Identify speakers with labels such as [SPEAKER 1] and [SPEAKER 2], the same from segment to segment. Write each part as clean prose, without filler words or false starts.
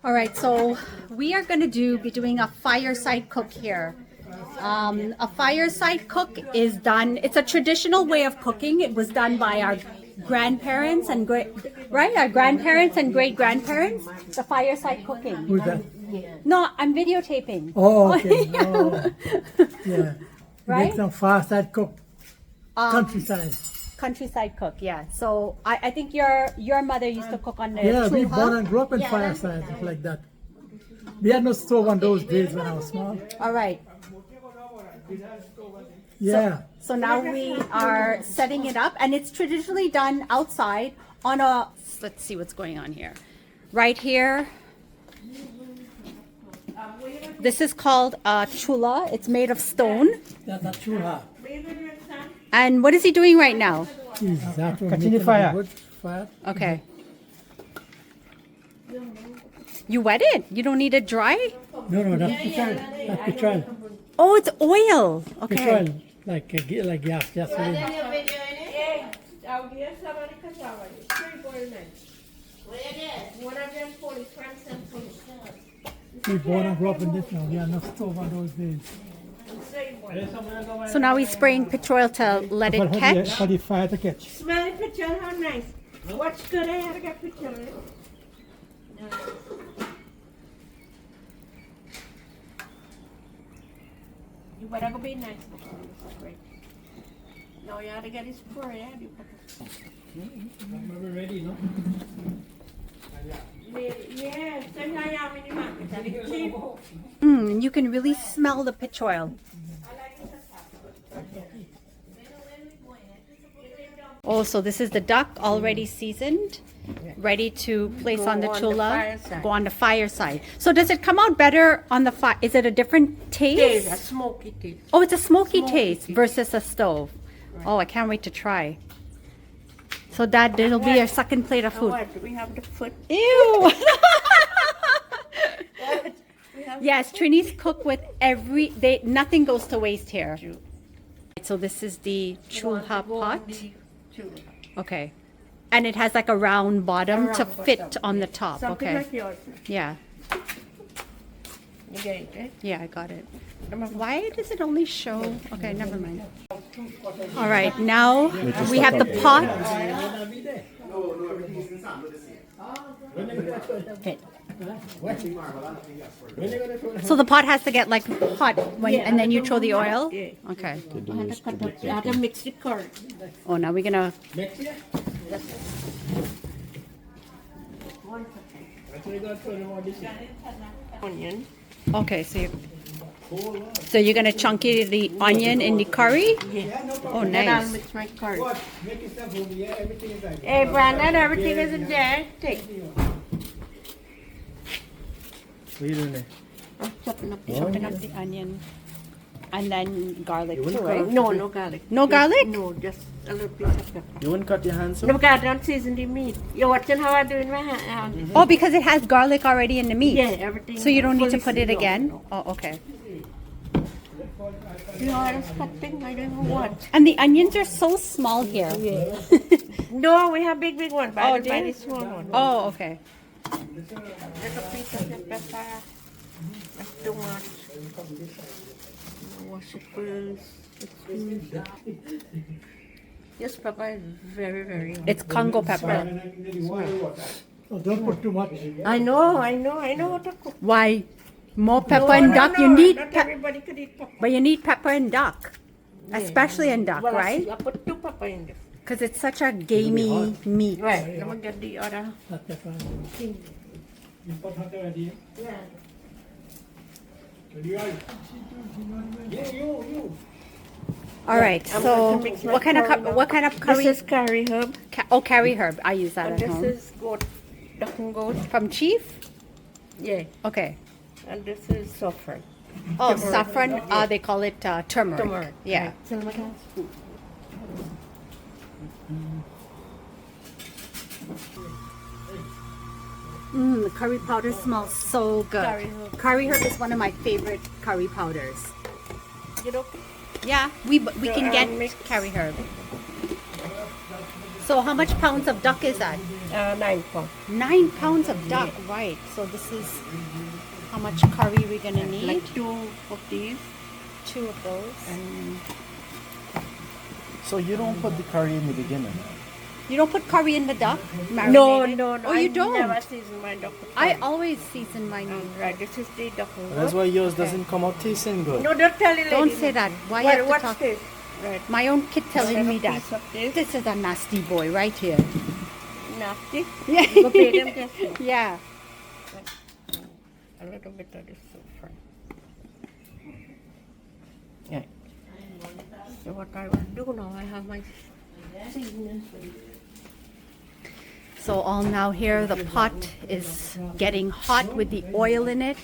[SPEAKER 1] All right, so we are going to be doing a fireside cook here. A fireside cook is done, it's a traditional way of cooking. It was done by our grandparents and our grandparents and great grandparents, the fireside cooking.
[SPEAKER 2] Who's that?
[SPEAKER 1] No, I'm videotaping.
[SPEAKER 2] Oh, okay. Oh, yeah.
[SPEAKER 1] Right?
[SPEAKER 2] Make some fireside cook. Countryside.
[SPEAKER 1] Countryside cook, yeah. So I think your mother used to cook on the
[SPEAKER 2] Yeah, we
[SPEAKER 1] chulha.
[SPEAKER 2] born and grew up in fireside, stuff like that. We had no stove on those days when I was small.
[SPEAKER 1] All right.
[SPEAKER 2] Yeah.
[SPEAKER 1] So now we are setting it up, and it's traditionally done outside on a, let's see what's going on here. Right here. This is called a chulha. It's made of stone.
[SPEAKER 2] That's a chulha.
[SPEAKER 1] And what is he doing right now?
[SPEAKER 2] Continue fire.
[SPEAKER 1] Okay. You wet it? You don't need it dry?
[SPEAKER 2] No, that's petrol. That's petrol.
[SPEAKER 1] Oh, it's oil. Okay.
[SPEAKER 2] Petrol, like gas. That's what it is. We born and grew up in this now. We had no stove on those days.
[SPEAKER 1] So now he's spraying petrol to let it catch.
[SPEAKER 2] For the fire to catch.
[SPEAKER 3] Smell the petrol, how nice. What's good? I had to get petrol. You better go be nice. Great. No, you have to get his spray.
[SPEAKER 2] We're ready, no?
[SPEAKER 3] Yeah, send her out in the market.
[SPEAKER 1] You can really smell the petrol. Oh, so this is the duck already seasoned, ready to place on the chulha, go on the fireside. So does it come out better on the fire? Is it a different taste?
[SPEAKER 3] It's a smoky taste.
[SPEAKER 1] Oh, it's a smoky taste versus a stove. Oh, I can't wait to try. So Dad, it'll be our second plate of food.
[SPEAKER 3] What? Do we have the foot?
[SPEAKER 1] Ew! Yes, Trini's cook with nothing goes to waste here. So this is the chulha pot. Okay. And it has like a round bottom to fit on the top.
[SPEAKER 3] Something
[SPEAKER 1] Okay.
[SPEAKER 3] like yours.
[SPEAKER 1] Yeah.
[SPEAKER 3] You get it, eh?
[SPEAKER 1] Yeah, I got it. Why does it only show? Okay, never mind. All right, now we have the pot. So the pot has to get like hot and then you throw the oil?
[SPEAKER 3] Yeah.
[SPEAKER 1] Okay.
[SPEAKER 3] I have to mix the curd.
[SPEAKER 1] Oh, now we're gonna.
[SPEAKER 3] Onion.
[SPEAKER 1] Okay, so you're gonna chunky the onion in the curry?
[SPEAKER 3] Yeah.
[SPEAKER 1] Oh,
[SPEAKER 3] Then I'll
[SPEAKER 1] nice.
[SPEAKER 3] mix my curd. Hey, Brandon, everything is in there. Take.
[SPEAKER 2] What are you doing there?
[SPEAKER 3] I'm chopping up the
[SPEAKER 1] Chopping up the onion and then garlic too, right?
[SPEAKER 3] No, no garlic.
[SPEAKER 1] No garlic?
[SPEAKER 3] No, just a little piece of pepper.
[SPEAKER 4] You wouldn't cut your hands
[SPEAKER 3] No,
[SPEAKER 4] off?
[SPEAKER 3] because I don't season the meat. You're watching how I do in my hand.
[SPEAKER 1] Oh, because it has garlic already in the meat.
[SPEAKER 3] Yeah, everything.
[SPEAKER 1] So you don't need to
[SPEAKER 3] fully
[SPEAKER 1] put it
[SPEAKER 3] seasoned.
[SPEAKER 1] again?
[SPEAKER 3] No,
[SPEAKER 1] Oh, okay.
[SPEAKER 3] no. You know, it's cutting. I don't even want.
[SPEAKER 1] And the onions are so small here.
[SPEAKER 3] No, we have big one. But
[SPEAKER 1] Oh,
[SPEAKER 3] I don't buy
[SPEAKER 1] dear.
[SPEAKER 3] this small one.
[SPEAKER 1] Oh, okay.
[SPEAKER 3] Little piece of the pepper. That's too much. Wash it first. This pepper is very, very.
[SPEAKER 1] It's Congo pepper.
[SPEAKER 2] Oh, don't put too much.
[SPEAKER 3] I know how to cook.
[SPEAKER 1] Why? More pepper and duck? You need
[SPEAKER 3] Not
[SPEAKER 1] pepper.
[SPEAKER 3] everybody could eat pepper.
[SPEAKER 1] But you need pepper and duck. Especially in duck,
[SPEAKER 3] Well,
[SPEAKER 1] right?
[SPEAKER 3] I put 2 pepper in there.
[SPEAKER 1] Because it's such a gamey meat.
[SPEAKER 3] Right. Let me get the other.
[SPEAKER 2] That's pepper. You put hot already?
[SPEAKER 3] Yeah.
[SPEAKER 1] All right.
[SPEAKER 3] I'm
[SPEAKER 1] So
[SPEAKER 3] going to mix my
[SPEAKER 1] what kind of
[SPEAKER 3] curry now.
[SPEAKER 1] what kind of curry?
[SPEAKER 3] This is curry herb.
[SPEAKER 1] Curry herb. I use that
[SPEAKER 3] And
[SPEAKER 1] at
[SPEAKER 3] this
[SPEAKER 1] home.
[SPEAKER 3] is goat. Duck and goat.
[SPEAKER 1] From Chief?
[SPEAKER 3] Yeah.
[SPEAKER 1] Okay.
[SPEAKER 3] And this is saffron.
[SPEAKER 1] Oh,
[SPEAKER 3] Turmeric.
[SPEAKER 1] saffron. They call it turmeric.
[SPEAKER 3] Turmeric.
[SPEAKER 1] Yeah. The curry powder smells so good.
[SPEAKER 3] Curry herb.
[SPEAKER 1] Curry herb is one of my favorite curry powders.
[SPEAKER 3] You know,
[SPEAKER 1] Yeah, we can
[SPEAKER 3] So,
[SPEAKER 1] get
[SPEAKER 3] mix.
[SPEAKER 1] curry herb. So how much pounds of duck is that?
[SPEAKER 3] 9 pounds.
[SPEAKER 1] 9 pounds of duck, right. So this is how much curry we're gonna need.
[SPEAKER 3] Like 2 of these.
[SPEAKER 1] 2 of those.
[SPEAKER 3] And
[SPEAKER 4] So you don't put the curry in the beginning?
[SPEAKER 1] You don't put curry in the duck?
[SPEAKER 3] no,
[SPEAKER 1] Marinated?
[SPEAKER 3] no, no.
[SPEAKER 1] Oh, you
[SPEAKER 3] I
[SPEAKER 1] don't?
[SPEAKER 3] never season my duck. with
[SPEAKER 1] I
[SPEAKER 3] curry.
[SPEAKER 1] always season mine.
[SPEAKER 3] Right, this is the duck.
[SPEAKER 4] That's why yours doesn't come out tasting good.
[SPEAKER 3] No, don't tell the lady.
[SPEAKER 1] Don't say that. Why you have to
[SPEAKER 3] What's
[SPEAKER 1] talk?
[SPEAKER 3] this? Right.
[SPEAKER 1] My own kid telling me that.
[SPEAKER 3] Piece of this.
[SPEAKER 1] This is a nasty boy right here.
[SPEAKER 3] Nasty.
[SPEAKER 1] Yeah.
[SPEAKER 3] Go pay them just
[SPEAKER 1] Yeah.
[SPEAKER 3] a little bit of this soup fry. Yeah. So what I will do now, I have my seasoning for you.
[SPEAKER 1] So all now here, the pot is getting hot with the oil in it.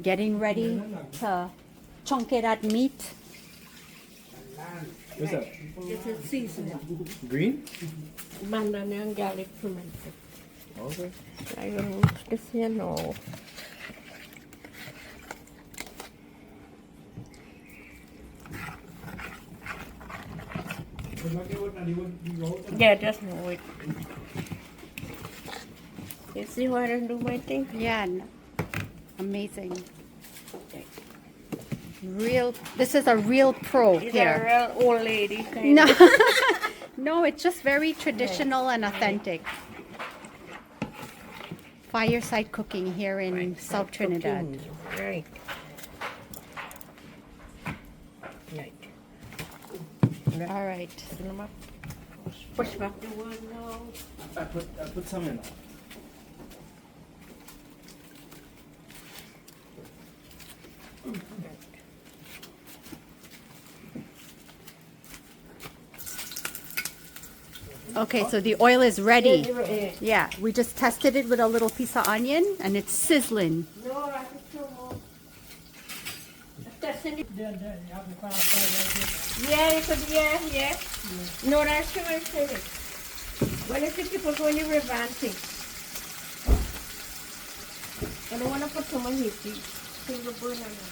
[SPEAKER 1] Getting ready to chunky that meat.
[SPEAKER 4] What's that?
[SPEAKER 3] This is seasoning.
[SPEAKER 4] Green?
[SPEAKER 3] Banana and garlic fermented.
[SPEAKER 4] Okay.
[SPEAKER 3] I will mix this here now. Yeah, just know it. You see how I do my thing?
[SPEAKER 1] Yeah. Amazing. Real. This is a real pro
[SPEAKER 3] She's
[SPEAKER 1] here.
[SPEAKER 3] a real old lady kind
[SPEAKER 1] No,
[SPEAKER 3] of.
[SPEAKER 1] no, it's just very traditional and authentic. Fireside cooking here in South Trinidad.
[SPEAKER 3] Right. Right.
[SPEAKER 1] All right.
[SPEAKER 3] Push back the one now.
[SPEAKER 4] I put some in.
[SPEAKER 1] Okay, so the oil is ready.
[SPEAKER 3] Yeah.
[SPEAKER 1] Yeah, we just tested it with a little piece of onion and it's sizzling.
[SPEAKER 3] No, I think so more. That's in it. Yeah, you could, yeah. No, that's what I said it. When it's people when you revamping. I don't want to put too much heat. Single burn on it.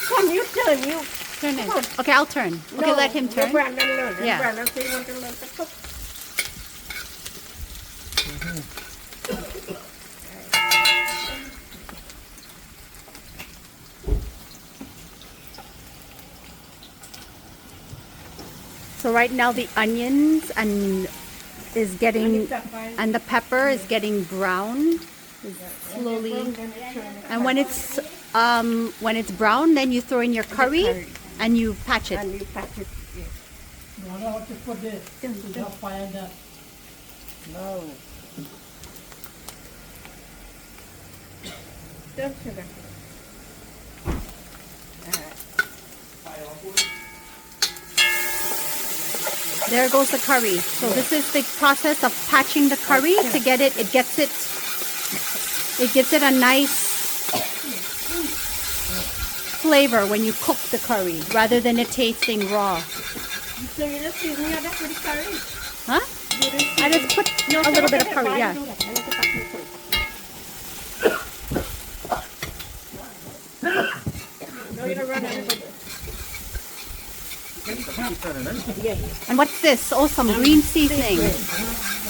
[SPEAKER 3] Come, you turn, you.
[SPEAKER 1] Turn it. Okay, I'll turn. Okay,
[SPEAKER 3] No,
[SPEAKER 1] let him turn.
[SPEAKER 3] Brandon learn.
[SPEAKER 1] Yeah.
[SPEAKER 3] Brandon say you want to learn to cook.
[SPEAKER 1] So right now the onions and is getting and the pepper is getting brown slowly. And when it's brown, then you throw in your curry and you patch it.
[SPEAKER 3] And you pack it. Yeah.
[SPEAKER 2] You know what to put there? You have fire in that.
[SPEAKER 3] No. Don't sugar.
[SPEAKER 1] There goes the curry. So this is the process of patching the curry to get it. It gives it a nice flavor when you cook the curry rather than it tasting raw.
[SPEAKER 3] So you just season your duck with curry.
[SPEAKER 1] Huh? I just put a little bit of curry, yeah.
[SPEAKER 3] No, you don't run out of it.
[SPEAKER 1] And what's this? Oh, some green seasoning.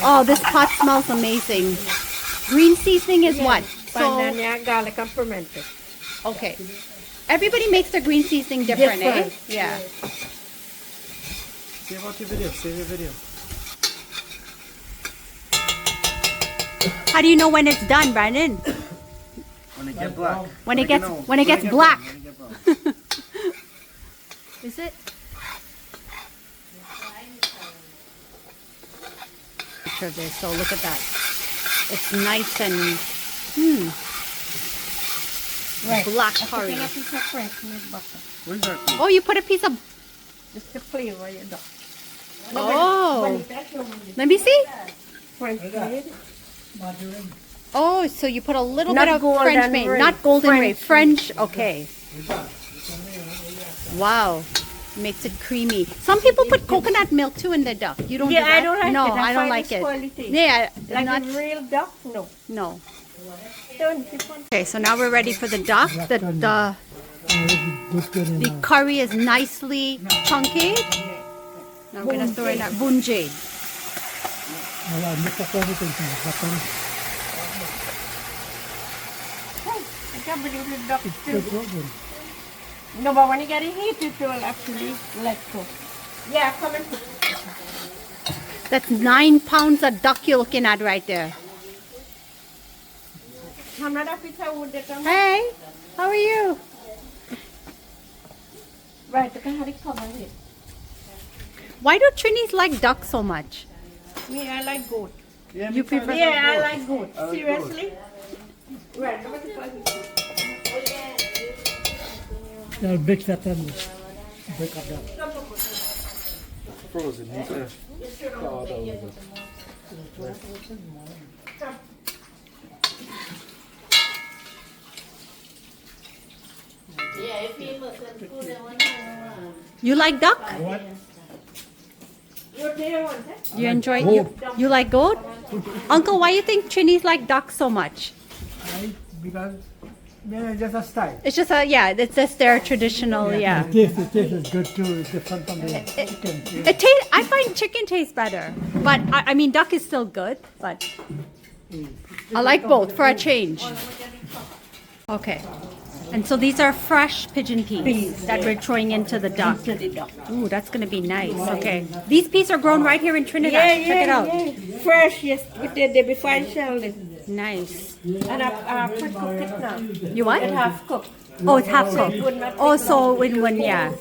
[SPEAKER 1] Oh, this pot smells amazing. Green seasoning is what? So,
[SPEAKER 3] Banana, garlic, and fermented.
[SPEAKER 1] okay. Everybody makes their green seasoning different, eh?
[SPEAKER 3] Different.
[SPEAKER 1] Yeah.
[SPEAKER 4] Save out your video. Save your video.
[SPEAKER 1] How do you know when it's done, Brandon?
[SPEAKER 4] When it get black.
[SPEAKER 1] When it gets black. Is it? Picture of this. So look at that. It's nice and black curry.
[SPEAKER 3] A piece of fresh made butter.
[SPEAKER 4] Where's that?
[SPEAKER 1] Oh, you put a piece of.
[SPEAKER 3] Just to flavor your duck.
[SPEAKER 1] Oh, let me see.
[SPEAKER 3] French made.
[SPEAKER 2] Margarine.
[SPEAKER 1] Oh, so you put a little
[SPEAKER 3] Not
[SPEAKER 1] bit of
[SPEAKER 3] golden
[SPEAKER 1] French made,
[SPEAKER 3] ray.
[SPEAKER 1] not golden ray,
[SPEAKER 3] French.
[SPEAKER 1] French. Okay. Wow, makes it creamy. Some people put coconut milk too in the duck. You don't?
[SPEAKER 3] Yeah,
[SPEAKER 1] do that?
[SPEAKER 3] I don't like
[SPEAKER 1] no,
[SPEAKER 3] it. I
[SPEAKER 1] I don't
[SPEAKER 3] find
[SPEAKER 1] like
[SPEAKER 3] it's
[SPEAKER 1] it.
[SPEAKER 3] quality.
[SPEAKER 1] Yeah,
[SPEAKER 3] Like
[SPEAKER 1] not
[SPEAKER 3] a real duck? No.
[SPEAKER 1] no.
[SPEAKER 3] Don't keep on.
[SPEAKER 1] Okay, so now we're ready for the duck.
[SPEAKER 2] This good
[SPEAKER 1] The
[SPEAKER 2] enough.
[SPEAKER 1] curry is nicely chunky. Now I'm gonna throw in that Bunjay.
[SPEAKER 2] Mix up everything.
[SPEAKER 3] I can't believe the duck
[SPEAKER 2] Good
[SPEAKER 3] still.
[SPEAKER 2] program.
[SPEAKER 3] No, but when you get it heat, it will actually let go. Yeah, come and put.
[SPEAKER 1] That's 9 pounds of duck you're looking at right there.
[SPEAKER 3] Another piece of wood that I'm.
[SPEAKER 1] Hey, how are you?
[SPEAKER 3] Right, I can have it cover it.
[SPEAKER 1] Why do Trinis like duck so much?
[SPEAKER 3] Me, I like goat.
[SPEAKER 1] You prefer?
[SPEAKER 3] Yeah, I like goat. Seriously? Right, I'm going to put it.
[SPEAKER 2] Now mix that and break up that.
[SPEAKER 4] Frozen. Need to thaw it a little bit.
[SPEAKER 1] You like duck?
[SPEAKER 3] You're there one, eh?
[SPEAKER 1] You enjoy you like goat? Uncle, why you think Trinis like duck so much?
[SPEAKER 2] Because just a style.
[SPEAKER 1] It's just it's just their traditional, yeah.
[SPEAKER 2] The taste is good too. It's different from the chicken.
[SPEAKER 1] I find chicken tastes better, but I mean duck is still good, but I like both for a change. Okay, and so these are fresh pigeon peas that we're throwing into the duck. Ooh, that's gonna be nice. Okay, these peas are grown right here in Trinidad. Check it out.
[SPEAKER 3] Yeah. Fresh, yes. With the day before I shelled it.
[SPEAKER 1] Nice.
[SPEAKER 3] And I pre-cooked it now.
[SPEAKER 1] You what?
[SPEAKER 3] It half cooked.
[SPEAKER 1] Oh, it's half cooked.
[SPEAKER 3] It would not
[SPEAKER 1] Oh,
[SPEAKER 3] take
[SPEAKER 1] so it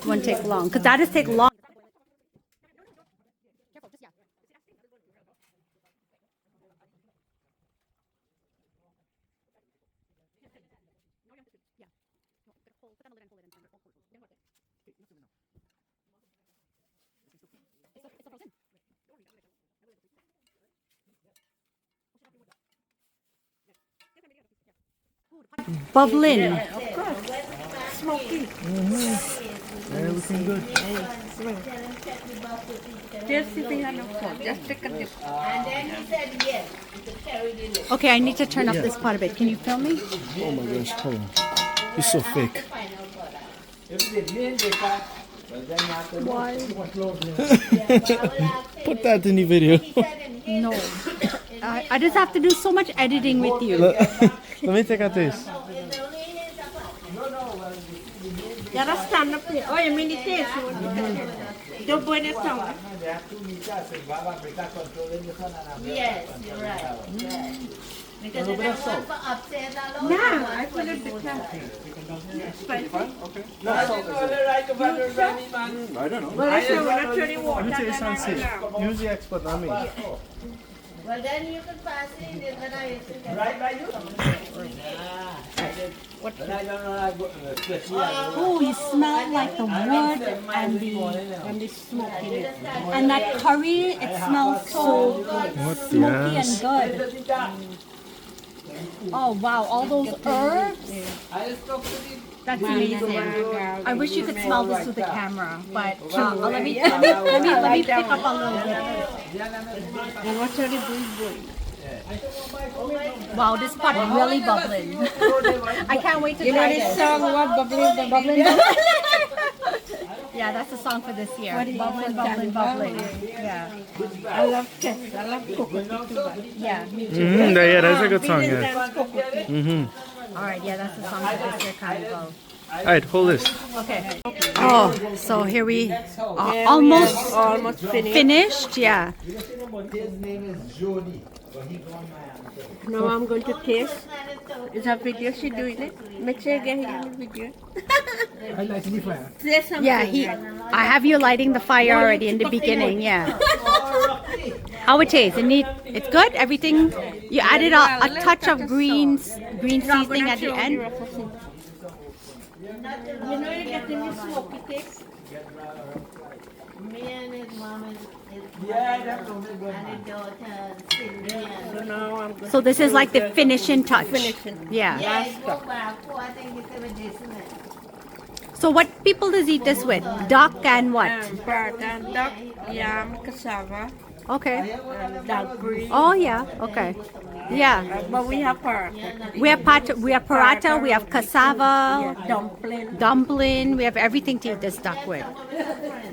[SPEAKER 1] won't take long because that does take long. Bubbling.
[SPEAKER 3] Smoky.
[SPEAKER 2] Yeah, looking good.
[SPEAKER 3] Just if you have no salt, just take a dip.
[SPEAKER 1] Okay, I need to turn up this part a bit. Can you film me?
[SPEAKER 4] Oh my gosh, hold on. You're so fake. Put that in the video.
[SPEAKER 1] No. I just have to do so much editing with you.
[SPEAKER 4] Let me take a taste.
[SPEAKER 3] You gotta stand up here. Oh, you mean it taste? Don't burn your tongue. Yes, you're right. Yeah, I put it in the spicy.
[SPEAKER 4] I don't know.
[SPEAKER 3] Well, I said when I turn it water,
[SPEAKER 4] Let me taste
[SPEAKER 3] then
[SPEAKER 4] and
[SPEAKER 3] I
[SPEAKER 4] see.
[SPEAKER 3] write down.
[SPEAKER 4] Use the expert, not me.
[SPEAKER 5] Well, then you can pass it when I
[SPEAKER 6] Right by you?
[SPEAKER 1] Oh, you smell like the wood and the smoke in it. And that curry, it smells so smoky and good. Oh wow, all those herbs. That's amazing. I wish you could smell this with the camera, but let me pick up a little bit.
[SPEAKER 3] And what's all the breeze?
[SPEAKER 1] Wow, this pot really bubbling. I can't wait to
[SPEAKER 3] You know
[SPEAKER 1] try
[SPEAKER 3] this
[SPEAKER 1] this.
[SPEAKER 3] song, what? Bubbling, bubbling.
[SPEAKER 1] Yeah, that's the song for this year.
[SPEAKER 3] What is it?
[SPEAKER 1] Bubbling, bubbling, bubbling. Yeah,
[SPEAKER 3] I love chess. I love coconut too.
[SPEAKER 1] yeah, me too.
[SPEAKER 4] Yeah, that's a good song. Yeah.
[SPEAKER 1] All right, yeah, that's the song for this year carnival.
[SPEAKER 4] All right, hold this.
[SPEAKER 1] Okay. Oh, so here we are almost finished. Yeah.
[SPEAKER 6] His name is Jody. But he gone mad.
[SPEAKER 3] Now I'm going to taste. Is a video she doing it? Make sure you get it in the video.
[SPEAKER 2] I like the fire.
[SPEAKER 3] Say something.
[SPEAKER 1] Yeah, I have you lighting the fire already in the beginning. Yeah. How it tastes? It's good. Everything. You added a touch of green seasoning at the end.
[SPEAKER 3] You know you're getting the smoky taste?
[SPEAKER 5] Me and his mom and
[SPEAKER 6] That's only good.
[SPEAKER 5] his daughter, Cindy.
[SPEAKER 3] So now I'm going
[SPEAKER 1] So this is like the finishing touch.
[SPEAKER 3] Finishing.
[SPEAKER 1] Yeah.
[SPEAKER 5] Yeah, you go back. I think it's with Jason.
[SPEAKER 1] So what people does eat this with? Duck and what?
[SPEAKER 3] Bird and duck, yam, cassava,
[SPEAKER 1] Okay.
[SPEAKER 3] and dogberry.
[SPEAKER 1] Oh yeah. Okay. Yeah.
[SPEAKER 3] But we have paratha.
[SPEAKER 1] We have paratha, we have cassava,
[SPEAKER 3] Dumpling.
[SPEAKER 1] dumpling, we have everything to eat this duck with.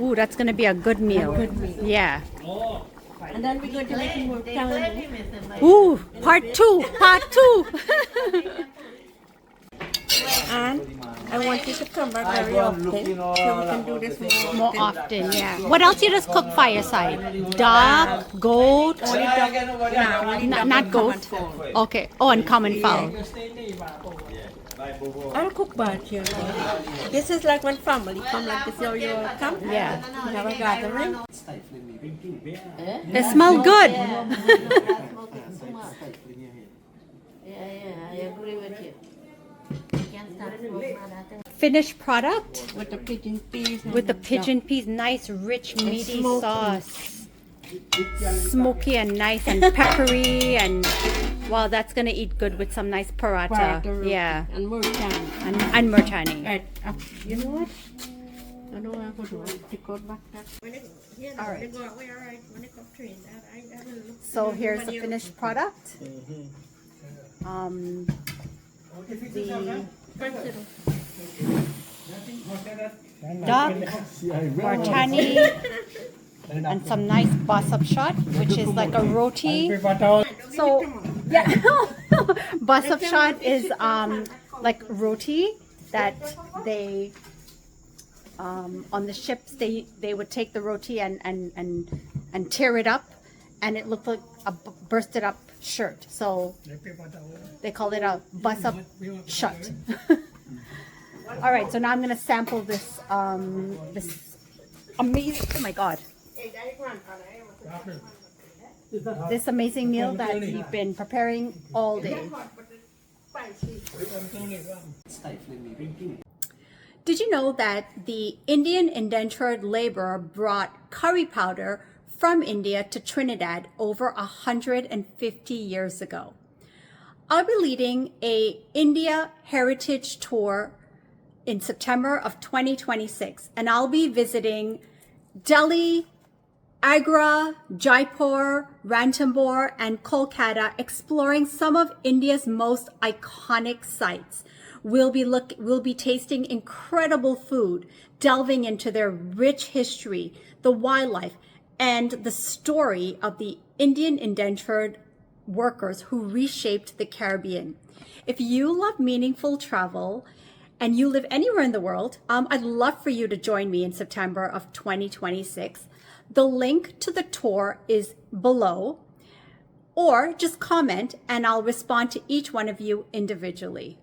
[SPEAKER 1] Ooh, that's gonna be a good meal. Yeah.
[SPEAKER 3] And then we're going to make more tangy.
[SPEAKER 1] Ooh, part two.
[SPEAKER 3] And I want you to come back very often so we can do this more
[SPEAKER 1] More often, yeah. What else you just cook fireside? Duck, goat, not goat. Okay. Oh, and common fowl.
[SPEAKER 3] I'll cook bad here. This is like when family come like this, how you all come.
[SPEAKER 1] Yeah.
[SPEAKER 3] We have a gathering.
[SPEAKER 1] They smell good.
[SPEAKER 5] I agree with you. You can't start smoking on that.
[SPEAKER 1] Finished product
[SPEAKER 3] With the pigeon peas. and
[SPEAKER 1] with the
[SPEAKER 3] duck.
[SPEAKER 1] pigeon peas, nice, rich, meaty
[SPEAKER 3] smoky.
[SPEAKER 1] sauce. Smoky and nice and peppery and wow, that's gonna eat good with some nice paratha.
[SPEAKER 3] Paratha roti
[SPEAKER 1] Yeah.
[SPEAKER 3] And murtani.
[SPEAKER 1] And murtani.
[SPEAKER 3] Right. You know what? I know I could do it. Take out back that.
[SPEAKER 1] All right.
[SPEAKER 3] They go away, all right. When they come train, I will look.
[SPEAKER 1] So here's the finished product. The duck, murtani, and some nice basap shot, which is like a roti. So yeah, basap shot is like roti that they on the ships they would take the roti and tear it up, and it looked like a bursted up shirt. So they call it a basap shot. All right, so now I'm gonna sample this this amazing. Oh my god. This amazing meal that we've been preparing all day. Did you know that the Indian indentured laborer brought curry powder from India to Trinidad over 150 years ago? I'll be leading a India heritage tour in September of 2026, and I'll be visiting Delhi, Agra, Jaipur, Ranthambore, and Kolkata, exploring some of India's most iconic sites. We'll be tasting incredible food, delving into their rich history, the wildlife, and the story of the Indian indentured workers who reshaped the Caribbean. If you love meaningful travel and you live anywhere in the world, I'd love for you to join me in September of 2026. The link to the tour is below, or just comment and I'll respond to each one of you individually.